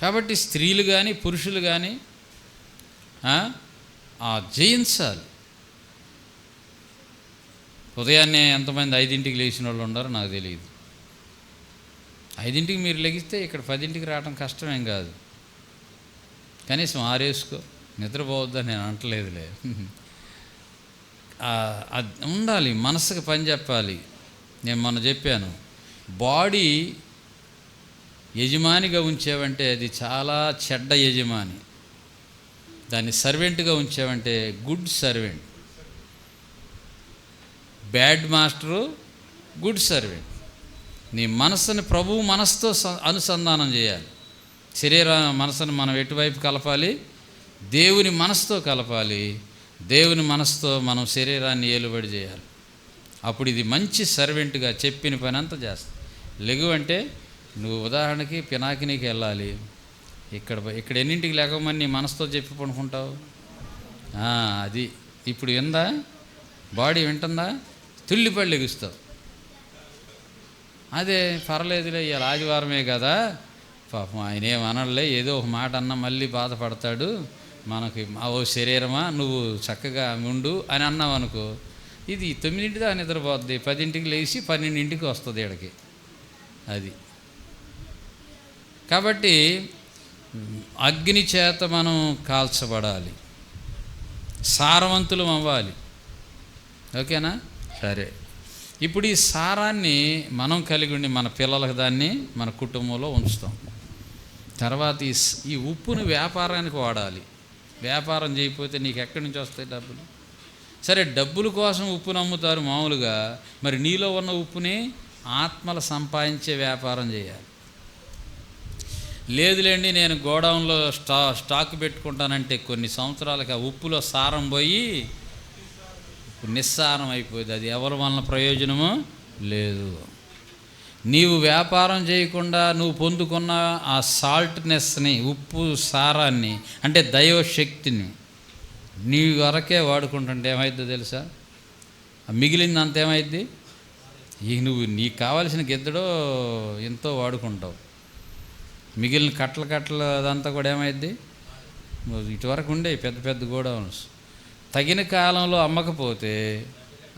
కాబట్టి స్త్రీలు కానీ పురుషులు కానీ జయించాలి. ఉదయాన్నే ఎంతమంది 5ంటికి లేచిన వాళ్ళు ఉన్నారో నాకు తెలియదు. 5ంటికి మీరు లెగిస్తే ఇక్కడ 10ంటికి రావడం కష్టమేం కాదు. కనీసం ఆరేసుకో, నిద్రపోవద్దని నేను అంటలేదులే. ఉండాలి, మనసుకు పని చెప్పాలి. నేను మొన్న చెప్పాను, బాడీ యజమానిగా ఉంచావంటే అది చాలా చెడ్డ యజమాని. దాన్ని సర్వెంట్గా ఉంచావంటే good servant. Bad master, good servant. నీ మనసుని ప్రభువు మనసుతో అనుసంధానం చేయాలి. మనసును మనం ఎటువైపు కలపాలి? దేవుని మనసుతో కలపాలి. దేవుని మనసుతో మనం శరీరాన్ని ఏలుబడి చేయాలి. అప్పుడు ఇది మంచి సర్వెంట్గా చెప్పిన పని అంతా చేస్తాం. లెగు అంటే నువ్వు ఉదాహరణకి పినాకినికి వెళ్ళాలి. ఇక్కడ ఎన్నింటికి లేకమని నీ మనసుతో చెప్పి పడుకుంటావు? అది ఇప్పుడు విందా? బాడీ వింటుందా? తుల్లిపడి లెగుస్తావు. అదే పర్లేదులే, ఇవాళ ఆదివారమే కదా, పాపం ఆయన ఏమనలే, ఏదో ఒక మాట అన్నా మళ్ళీ బాధపడతాడు, మనకి ఓ శరీరమా నువ్వు చక్కగా ఉండు అని అన్నావు అనుకో, ఇది 9ంటి దాకా నిద్రపోద్ది, 10ంటికి లేచి 12ంటికి వస్తుంది ఇక్కడికి. అది కాబట్టి అగ్ని చేత మనం కాల్చబడాలి, సారవంతులం అవ్వాలి. ఓకేనా? సరే, ఇప్పుడు ఈ సారాన్ని మనం కలిగి ఉండి మన పిల్లలకు దాన్ని మన కుటుంబంలో ఉంచుతాం. తర్వాత ఈ ఉప్పును వ్యాపారానికి వాడాలి. వ్యాపారం చేయకపోతే నీకు ఎక్కడి నుంచి వస్తాయి డబ్బులు? సరే, డబ్బుల కోసం ఉప్పును అమ్ముతారు మామూలుగా, మరి నీలో ఉన్న ఉప్పుని ఆత్మలు సంపాదించే వ్యాపారం చేయాలి. లేదులేండి నేను గోడౌన్లో స్టాక్ పెట్టుకుంటానంటే కొన్ని సంవత్సరాలకి ఆ ఉప్పులో సారం పోయి నిస్సారం అయిపోయింది. అది ఎవరి వలన ప్రయోజనమో లేదు. నీవు వ్యాపారం చేయకుండా నువ్వు పొందుకున్న ఆ సాల్ట్నెస్ని, ఉప్పు సారాన్ని, అంటే దైవశక్తిని నీ వరకే వాడుకుంటుంటే ఏమైద్దో తెలుసా? మిగిలింది అంత ఏమైద్ది? నీకు కావాల్సిన గిద్దడో ఎంతో వాడుకుంటావు, మిగిలిన కట్టలు అదంతా కూడా ఏమైద్ది? ఇటువరకు ఉండే పెద్ద పెద్ద గోడౌన్స్ తగిన కాలంలో అమ్మకపోతే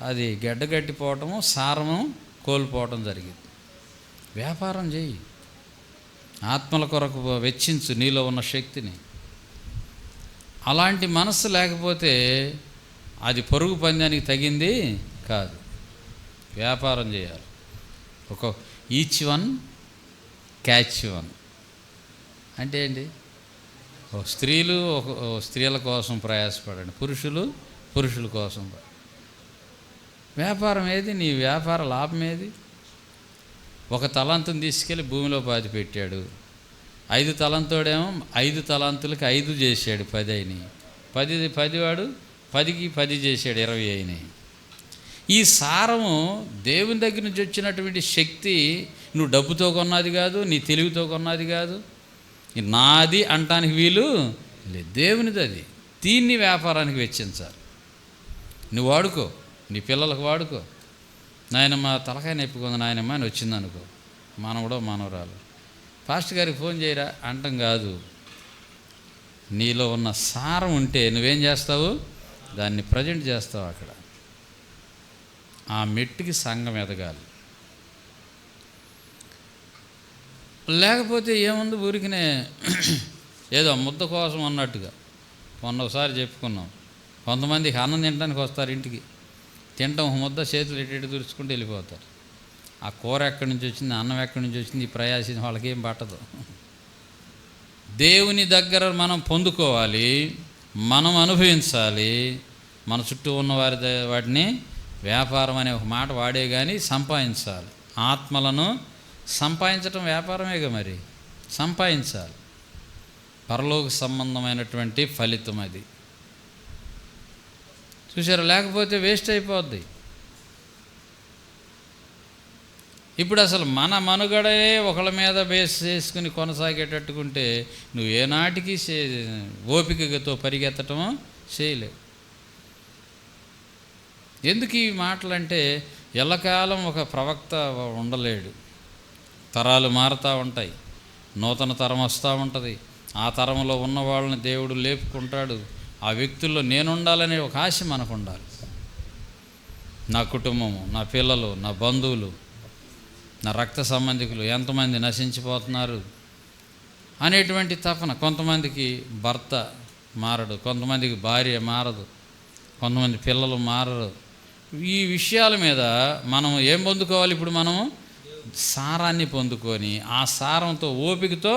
అది గడ్డగట్టిపోవటము, సారము కోల్పోవటం జరిగింది. వ్యాపారం చేయి, ఆత్మల కొరకు వెచ్చించు నీలో ఉన్న శక్తిని. అలాంటి మనస్సు లేకపోతే అది పరుగు పందానికి తగింది కాదు. వ్యాపారం చేయాలి. ఈచ్ వన్ క్యాచ్ వన్ అంటే ఏంటి? స్త్రీలు స్త్రీల కోసం ప్రయాసపడండి, పురుషుల కోసం. వ్యాపారం ఏది? నీ వ్యాపార లాభం ఏది? ఒక తలాంతుని తీసుకెళ్ళి భూమిలో పాతి పెట్టాడు. 5 తలంతోడేమో 5 తలాంతులకి 5 చేశాడు, 10 అయినాయి. 10 వాడు 10కి 10 చేశాడు, 20 అయినాయి. ఈ సారము దేవుని దగ్గర నుంచి వచ్చినటువంటి శక్తి నువ్వు డబ్బుతో కొన్నది కాదు, నీ తెలివితో కొన్నది కాదు, నాది అంటానికి వీలు లేదు, దేవునిది అది. దీన్ని వ్యాపారానికి వెచ్చించాలి. నువ్వు వాడుకో, నీ పిల్లలకు వాడుకో. నాయనమ్మ తలకాయ నొప్పికుంది నాయనమ్మ అని వచ్చిందనుకో, మనవడో మనవరాలు, పాస్టర్ గారికి ఫోన్ చేయరా అంటాం కాదు. నీలో ఉన్న సారం ఉంటే నువ్వేం చేస్తావు? దాన్ని ప్రజెంట్ చేస్తావు అక్కడ. ఆ మెట్టుకి సంఘం ఎదగాలి. లేకపోతే ఏముంది, ఊరికినే ఏదో ముద్ద కోసం అన్నట్టుగా. మొన్న ఒకసారి చెప్పుకున్నాం, కొంతమందికి అన్నం తినడానికి వస్తారు ఇంటికి, తింటాం, ముద్ద చేతులు ఎటు తుడుచుకుంటూ వెళ్ళిపోతారు. ఆ కూర ఎక్కడి నుంచి వచ్చింది, అన్నం ఎక్కడి నుంచి వచ్చింది, ఈ ప్రయాసం వాళ్ళకి ఏం పట్టదు. దేవుని దగ్గర మనం పొందుకోవాలి, మనం అనుభవించాలి. మన చుట్టూ ఉన్న వాటిని వ్యాపారం అనే ఒక మాట వాడే కానీ సంపాదించాలి. ఆత్మలను సంపాదించటం వ్యాపారమేగా, మరి సంపాదించాలి. పరలోక సంబంధమైనటువంటి ఫలితం అది. చూసారా, లేకపోతే వేస్ట్ అయిపోద్ది. ఇప్పుడు అసలు మన మనుగడే ఒకళ్ళ మీద బేస్ చేసుకుని కొనసాగేటట్టుకుంటే నువ్వు ఏనాటికి ఓపికతో పరిగెత్తటం చేయలేవు. ఎందుకు ఈ మాటలంటే, ఎల్లకాలం ఒక ప్రవక్త ఉండలేడు. తరాలు మారుతూ ఉంటాయి, నూతన తరం వస్తూ ఉంటుంది. ఆ తరంలో ఉన్న వాళ్ళని దేవుడు లేపుకుంటాడు. ఆ వ్యక్తుల్లో నేనుండాలనే ఒక ఆశ మనకు ఉండాలి. నా కుటుంబము, నా పిల్లలు, నా బంధువులు, నా రక్త సంబంధికులు ఎంతమంది నశించిపోతున్నారు అనేటువంటి తపన. కొంతమందికి భర్త మారడు, కొంతమందికి భార్య మారదు, కొంతమంది పిల్లలు మారరు. ఈ విషయాల మీద మనం ఏం పొందుకోవాలి? ఇప్పుడు మనము సారాన్ని పొందుకొని ఆ సారంతో ఓపికతో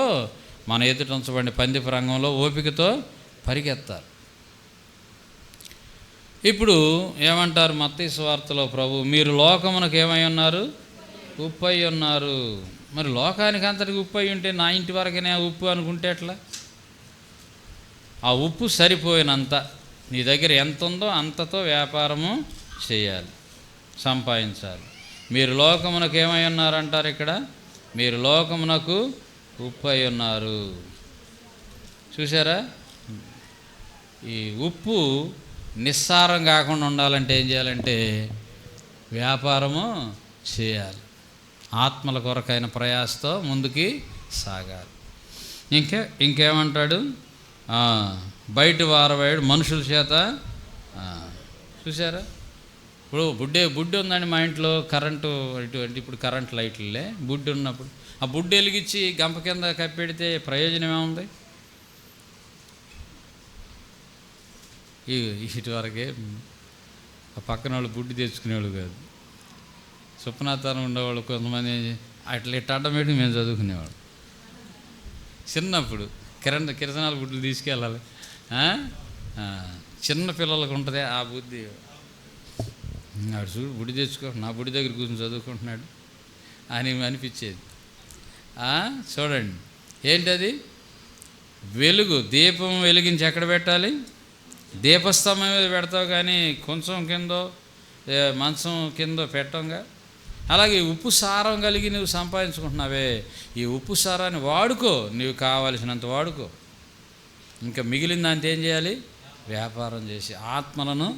మన ఎదుట ఉంచబడిన పందెపు రంగంలో ఓపికతో పరిగెత్తాలి. ఇప్పుడు ఏమంటారు మత్తయి సువార్తలో ప్రభు, మీరు లోకమునకు ఏమై ఉన్నారు? ఉప్పు అయి ఉన్నారు. మరి లోకానికి అంతటికి ఉప్పు అయి ఉంటే నా ఇంటి వరకునే ఉప్పు అనుకుంటే ఎట్లా? ఆ ఉప్పు సరిపోయినంత నీ దగ్గర ఎంత ఉందో అంతతో వ్యాపారము చేయాలి, సంపాదించాలి. మీరు లోకమునకు ఏమై ఉన్నారంటారు ఇక్కడ? మీరు లోకమునకు ఉప్పు అయి ఉన్నారు. చూసారా, ఈ ఉప్పు నిస్సారం కాకుండా ఉండాలంటే ఏం చేయాలంటే వ్యాపారము చేయాలి. ఆత్మల కొరకైన ప్రయాసతో ముందుకి సాగాలి. ఇంకేమంటాడు? బయట వారవాడు మనుషుల చేత. చూసారా, ఇప్పుడు బుడ్డి ఉందండి మా ఇంట్లో, కరెంటు ఇప్పుడు కరెంట్ లైట్లే బుడ్డి ఉన్నప్పుడు ఆ బుడ్డి వెలిగించి గంప కింద కప్పెడితే ప్రయోజనం ఏముంది? ఇటు వరకే ఆ పక్కన వాళ్ళు బుడ్డి తెచ్చుకునేవాళ్ళు కాదు. సుప్నాతారం ఉండేవాళ్ళు కొంతమంది అట్లా ఇట్ట అడ్డం పెట్టి మేము చదువుకునేవాళ్ళు. చిన్నప్పుడు కిరసనాల బుడ్డులు తీసుకెళ్ళాలి. చిన్న పిల్లలకు ఉంటుంది ఆ బుద్ధి. ఆడు చూడు బుడి తెచ్చుకో, నా బుడి దగ్గర కూర్చొని చదువుకుంటున్నాడు అని అనిపించేది. చూడండి, ఏంటది? వెలుగు. దీపం వెలిగించి ఎక్కడ పెట్టాలి? దీపస్తంభం మీద పెడతావు, కానీ కొంచెం కిందో మంచం కిందో పెట్టంగా. అలాగే ఉప్పు సారం కలిగి నువ్వు సంపాదించుకుంటున్నావే, ఈ ఉప్పు సారాన్ని వాడుకో, నువ్వు కావలసినంత వాడుకో. ఇంకా మిగిలిందంత ఏం చేయాలి? వ్యాపారం చేసి ఆత్మలను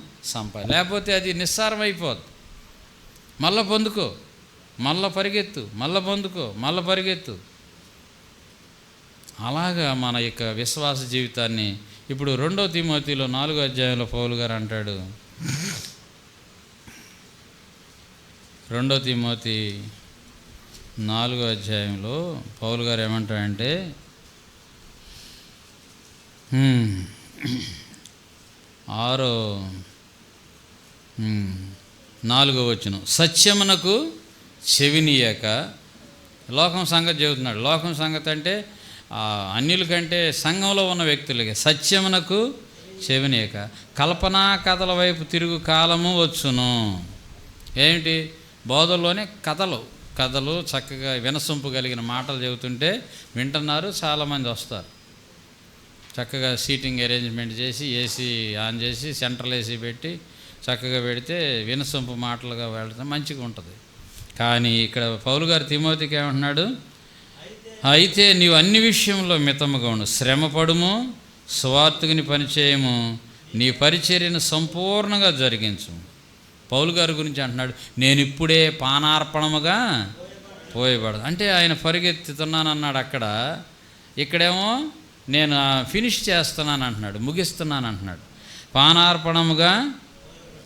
లేకపోతే అది నిస్సారం అయిపోద్ది. మళ్ళీ పొందుకో, మళ్ళీ పరిగెత్తు, మళ్ళీ పొందుకో, మళ్ళీ పరిగెత్తు. అలాగా మన యొక్క విశ్వాస జీవితాన్ని ఇప్పుడు 2 తిమోతిలో 4వ అధ్యాయంలో పౌలు గారు అంటాడు. 2 తిమోతి 4వ అధ్యాయంలో పౌలు గారు ఏమంటాడంటే 4వ వచనం, సత్యమునకు చెవినీయక. లోకం సంగతి చెబుతున్నాడు. లోకం సంగతి అంటే అన్యుల కంటే సంఘంలో ఉన్న వ్యక్తులకి. సత్యమునకు చెవినీయక కల్పనా కథల వైపు తిరుగు కాలము వచ్చును. ఏమిటి? బోధల్లోనే కథలు చక్కగా వినసొంపు కలిగిన మాటలు చెబుతుంటే వింటున్నారు, చాలామంది వస్తారు. చక్కగా సీటింగ్ అరేంజ్మెంట్ చేసి ఏసీ ఆన్ చేసి సెంట్రల్ ఏసీ పెట్టి చక్కగా పెడితే వినసొంపు మాటలుగా వెళ్తే మంచిగా ఉంటుంది. కానీ ఇక్కడ పౌలు గారు తిమోతికి ఏమంటున్నాడు? అయితే నీవు అన్ని విషయంలో మితముగా ఉండు, శ్రమపడుము, స్వార్థకుని పనిచేయము, నీ పరిచర్యను సంపూర్ణంగా జరిగించు. పౌలు గారి గురించి అంటున్నాడు, నేను ఇప్పుడే పానార్పణముగా పోయబడదు. అంటే ఆయన పరిగెత్తుతున్నాను అన్నాడు అక్కడ, ఇక్కడేమో నేను ఫినిష్ చేస్తున్నాను అంటున్నాడు, ముగిస్తున్నాను అంటున్నాడు. పానార్పణముగా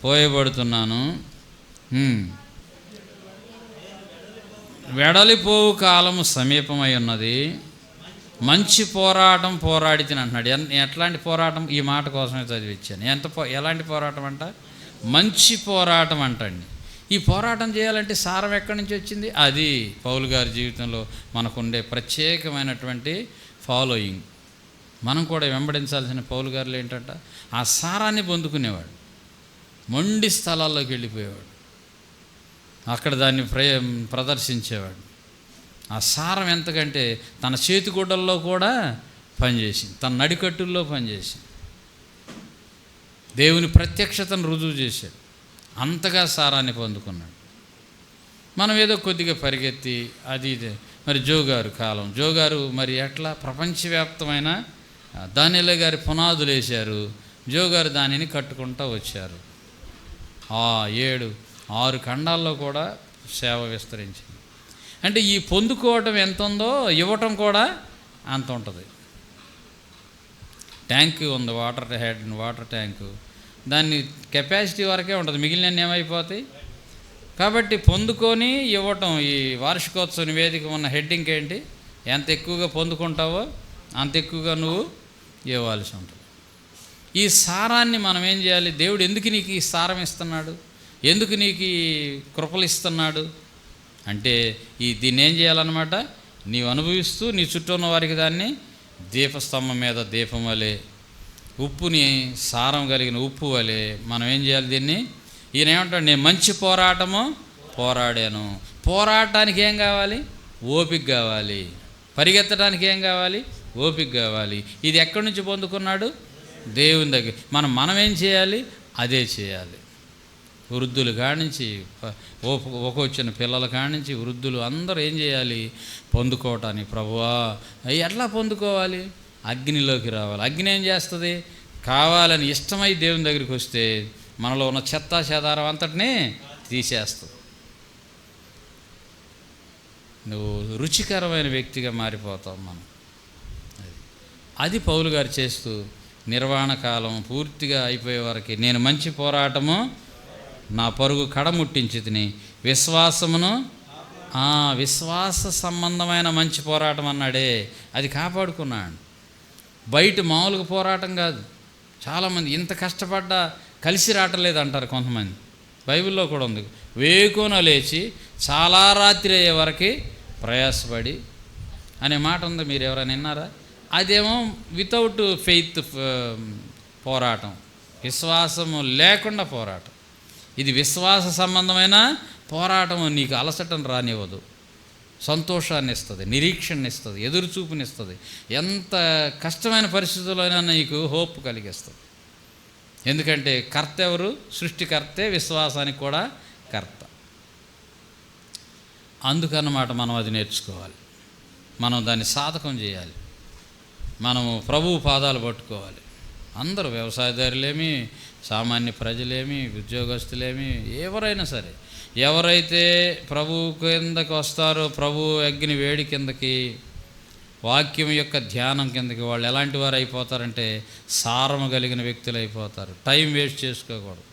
పోయబడుతున్నాను, వెడలిపోవు కాలము సమీపమై ఉన్నది, మంచి పోరాటం పోరాడితే అంటున్నాడు. ఎట్లాంటి పోరాటం? ఈ మాట కోసమే చదివించాను. ఎలాంటి పోరాటం అంట? మంచి పోరాటం అంటండి. ఈ పోరాటం చేయాలంటే సారం ఎక్కడి నుంచి వచ్చింది? అది పౌలు గారి జీవితంలో మనకుండే ప్రత్యేకమైనటువంటి ఫాలోయింగ్. మనం కూడా వెంబడించాల్సిన పౌలు గారులు ఏంటంట, ఆ సారాన్ని పొందుకునేవాడు. మొండి స్థలాల్లోకి వెళ్ళిపోయేవాడు, అక్కడ దాన్ని ప్రదర్శించేవాడు. ఆ సారం ఎంతకంటే తన చేతిగుడ్డల్లో కూడా పనిచేసింది, తన నడికట్టుల్లో పనిచేసింది, దేవుని ప్రత్యక్షతను రుజువు చేశాడు. అంతగా సారాన్ని పొందుకున్నాడు. మనం ఏదో కొద్దిగా పరిగెత్తి అది మరి జోగారు కాలం, జోగారు మరి ఎట్లా ప్రపంచవ్యాప్తమైన దానియేలు గారి పునాదులు వేశారు, జోగారు దానిని కట్టుకుంటూ వచ్చారు. 6 ఖండాల్లో కూడా సేవ విస్తరించింది. అంటే ఈ పొందుకోవటం ఎంత ఉందో ఇవ్వటం కూడా అంత ఉంటుంది. ట్యాంకు ఉంది, వాటర్ ట్యాంకు, దాన్ని కెపాసిటీ వరకే ఉంటుంది, మిగిలిన ఏమైపోతాయి. కాబట్టి పొందుకొని ఇవ్వటం. ఈ వార్షికోత్సవ నివేదిక ఉన్న హెడ్డింగ్ ఏంటి? ఎంత ఎక్కువగా పొందుకుంటావో అంత ఎక్కువగా నువ్వు ఇవ్వాల్సి ఉంటుంది. ఈ సారాన్ని మనం ఏం చేయాలి? దేవుడు ఎందుకు నీకు ఈ సారం ఇస్తున్నాడు, ఎందుకు నీకు ఈ కృపలు ఇస్తున్నాడు అంటే దీన్ని ఏం చేయాలన్నమాట, నీవు అనుభవిస్తూ నీ చుట్టూ ఉన్న వారికి దాన్ని దీపస్తంభం మీద దీపం వలె, ఉప్పుని సారం కలిగిన ఉప్పు వలె మనం ఏం చేయాలి? దీన్ని ఈయన ఏమంటాడు, నేను మంచి పోరాటము పోరాడాను. పోరాటానికి ఏం కావాలి? ఓపిక కావాలి. పరిగెత్తడానికి ఏం కావాలి? ఓపిక కావాలి. ఇది ఎక్కడి నుంచి పొందుకున్నాడు? దేవుని దగ్గర. మనం ఏం చేయాలి? అదే చేయాలి. వృద్ధులు కానించి ఒక వచ్చిన పిల్లల కానించి వృద్ధులు అందరూ ఏం చేయాలి? పొందుకోవటానికి. ప్రభువా ఎట్లా పొందుకోవాలి? అగ్నిలోకి రావాలి. అగ్ని ఏం చేస్తుంది? కావాలని ఇష్టమై దేవుని దగ్గరికి వస్తే మనలో ఉన్న చెత్త చెదారం అంతటినీ తీసేస్తుంది. నువ్వు రుచికరమైన వ్యక్తిగా మారిపోతావు. మనం అది పౌలు గారు చేస్తూ నిర్వాణ కాలం పూర్తిగా అయిపోయే వరకు నేను మంచి పోరాటము నా పరుగు కడముట్టించి తిని విశ్వాసమును విశ్వాస సంబంధమైన మంచి పోరాటం అన్నాడే, అది కాపాడుకున్నాడు. బయట మామూలుగా పోరాటం కాదు. చాలామంది ఇంత కష్టపడ్డా కలిసి రావట్లేదు అంటారు కొంతమంది. బైబిల్లో కూడా ఉంది, వేకున లేచి చాలా రాత్రి అయ్యే వరకు ప్రయాసపడి అనే మాట ఉంది. మీరు ఎవరైనా విన్నారా? అదేమో వితౌట్ ఫెయిత్ పోరాటం, విశ్వాసము లేకుండా పోరాటం. ఇది విశ్వాస సంబంధమైన పోరాటము. నీకు అలసటను రానివ్వదు, సంతోషాన్ని ఇస్తుంది, నిరీక్షణ ఇస్తుంది, ఎదురుచూపునిస్తుంది. ఎంత కష్టమైన పరిస్థితుల్లోనైనా నీకు హోప్ కలిగిస్తుంది. ఎందుకంటే కర్త ఎవరు? సృష్టికర్తే, విశ్వాసానికి కూడా కర్త. అందుకన్నమాట మనం అది నేర్చుకోవాలి, మనం దాన్ని సాధకం చేయాలి, మనము ప్రభువు పాదాలు పట్టుకోవాలి. అందరూ వ్యవసాయదారులేమి, సామాన్య ప్రజలేమి, ఉద్యోగస్తులేమి, ఎవరైనా సరే, ఎవరైతే ప్రభువు కిందకి వస్తారో, ప్రభు అగ్ని వేడి కిందకి, వాక్యం యొక్క ధ్యానం కిందకి వాళ్ళు ఎలాంటి వారు అయిపోతారంటే సారము కలిగిన వ్యక్తులు అయిపోతారు. టైం వేస్ట్ చేసుకోకూడదు.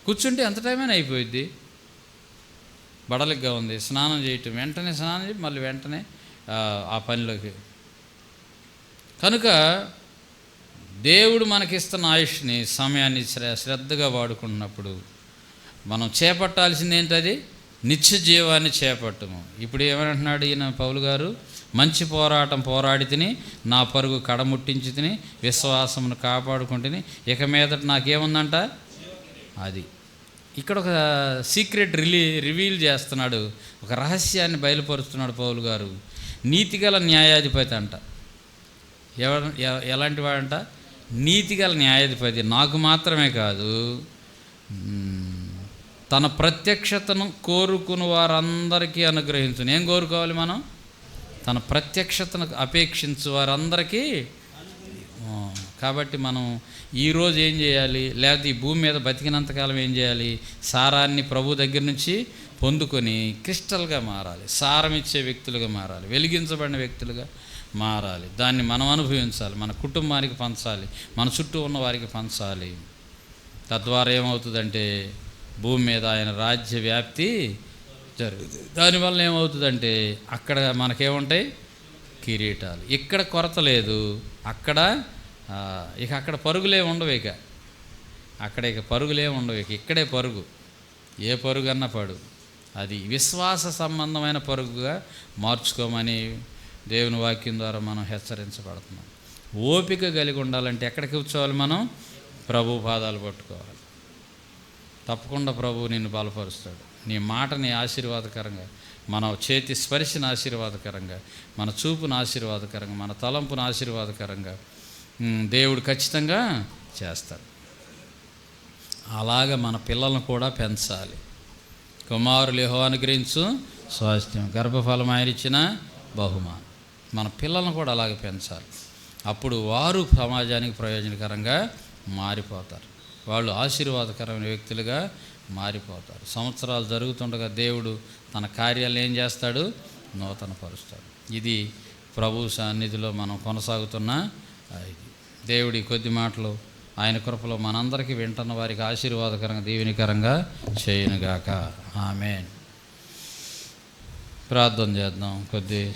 కూర్చుంటే ఎంత టైమైనా అయిపోయిద్ది. బడలిగ్గా ఉంది, స్నానం చేయటం, వెంటనే స్నానం చేసి మళ్ళీ వెంటనే ఆ పనిలోకి. కనుక దేవుడు మనకిస్తున్న ఆయుష్ని, సమయాన్ని శ్రద్ధగా వాడుకున్నప్పుడు మనం చేపట్టాల్సింది ఏంటది? నిత్య జీవాన్ని చేపట్టము. ఇప్పుడు ఏమంటున్నాడు ఈయన పౌలు గారు? మంచి పోరాటం పోరాడి తిని నా పరుగు కడముట్టించి తిని విశ్వాసమును కాపాడుకుంటుని ఇక మీదట నాకేముందంట? అది ఇక్కడ ఒక సీక్రెట్ రివీల్ చేస్తున్నాడు, ఒక రహస్యాన్ని బయలుపరుస్తున్నాడు పౌలు గారు. నీతిగల న్యాయాధిపతి అంట. ఎలాంటి వాడంట? నీతిగల న్యాయాధిపతి. నాకు మాత్రమే కాదు, తన ప్రత్యక్షతను కోరుకుని వారందరికీ అనుగ్రహించును. ఏం కోరుకోవాలి మనం? తన ప్రత్యక్షతను అపేక్షించు వారందరికీ. కాబట్టి మనం ఈరోజు ఏం చేయాలి? లేకపోతే ఈ భూమి మీద బతికినంతకాలం ఏం చేయాలి? సారాన్ని ప్రభు దగ్గర నుంచి పొందుకొని క్రిస్టల్గా మారాలి, సారం ఇచ్చే వ్యక్తులుగా మారాలి, వెలిగించబడిన వ్యక్తులుగా మారాలి. దాన్ని మనం అనుభవించాలి, మన కుటుంబానికి పంచాలి, మన చుట్టూ ఉన్న వారికి పంచాలి. తద్వారా ఏమవుతుందంటే భూమి మీద ఆయన రాజ్య వ్యాప్తి జరుగుతుంది. దానివల్ల ఏమవుతుందంటే అక్కడ మనకేముంటాయి? కిరీటాలు. ఇక్కడ కొరత లేదు, అక్కడ పరుగులే ఉండవు. ఇక పరుగులే ఉండవు. ఇక్కడే పరుగు. ఏ పరుగన్నా పడు, అది విశ్వాస సంబంధమైన పరుగుగా మార్చుకోమని దేవుని వాక్యం ద్వారా మనం హెచ్చరించబడుతున్నాం. ఓపిక కలిగి ఉండాలంటే ఎక్కడికి కూర్చోవాలి? మనం ప్రభు పాదాలు పట్టుకోవాలి. తప్పకుండా ప్రభువు నిన్ను బలపరుస్తాడు. నీ మాటని ఆశీర్వాదకరంగా, మన చేతి స్పర్శను ఆశీర్వాదకరంగా, మన చూపును ఆశీర్వాదకరంగా, మన తలంపును ఆశీర్వాదకరంగా దేవుడు ఖచ్చితంగా చేస్తాడు. అలాగ మన పిల్లలను కూడా పెంచాలి. కుమారులు యెహోవా అనుగ్రహించు స్వాస్థ్యం, గర్భఫలం ఆయన ఇచ్చిన బహుమానం. మన పిల్లలను కూడా అలాగే పెంచాలి. అప్పుడు వారు సమాజానికి ప్రయోజనకరంగా మారిపోతారు. వాళ్ళు ఆశీర్వాదకరమైన వ్యక్తులుగా మారిపోతారు. సంవత్సరాలు జరుగుతుండగా దేవుడు తన కార్యాలు ఏం చేస్తాడు? నూతనపరుస్తాడు. ఇది ప్రభు సన్నిధిలో మనం కొనసాగుతున్న ఇది. దేవుడి కొద్ది మాటలు ఆయన కృపలో మనందరికీ వింటున్న వారికి ఆశీర్వాదకరంగా దీవెనకరంగా చేయనుగాక. ఆమేన్. ప్రార్థన చేద్దాం కొద్ది